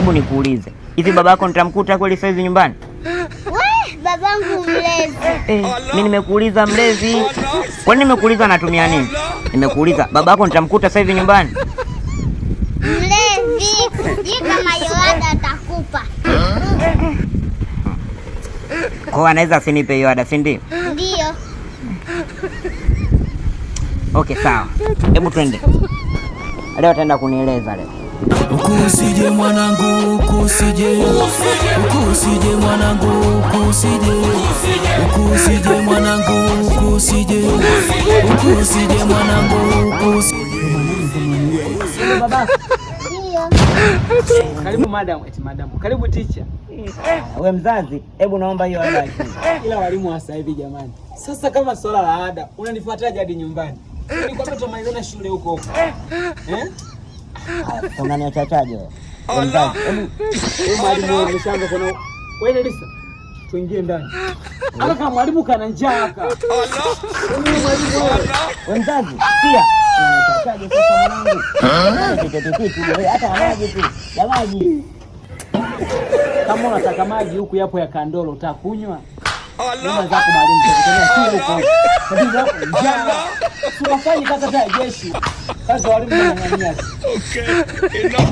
Hebu nikuulize, hivi babako nitamkuta kweli sasa hivi nyumbani? Babangu mlezi. Mimi nimekuuliza mlezi. Kwa nini nimekuuliza anatumia nini? Nimekuuliza babako nitamkuta sasa hivi nyumbani? Mlezi, kama Yohana atakupa. Kwa anaweza asinipe hiyo ada, si ndio? Ndio. Okay, sawa. Hebu twende. Leo ataenda kunieleza leo. Ukusije mwanangu, ukusije. Ukusije mwanangu, ukusije. Ukusije mwanangu, ukusije. Ukusije mwanangu, ukusije. Baba. Ndio. Karibu madam, madam. Karibu teacher. Wewe mzazi, hebu naomba hiyo ada. Ila walimu wa sasa hivi jamani. Sasa kama swala la ada, unanifuataje hadi nyumbani? Nilikwambia tumalizane shule huko huko. Unaniachachaje wewe? Wewe mzazi, hebu mwalimu ameshaanza kuna wewe Lisa. Tuingie ndani. Hata kama mwalimu kana njaa haka. wewe mzazi, pia unaniachachaje sasa mwanangu? Wewe hata maji tu. Ya maji. Kama unataka maji huku yapo ya Kandolo utakunywa. Mama zako mwalimu tutakutania shule huko. Ndio zako njaa. Tunafanya kazi ya jeshi. Kazi ya walimu wanang'ania. Okay, enough.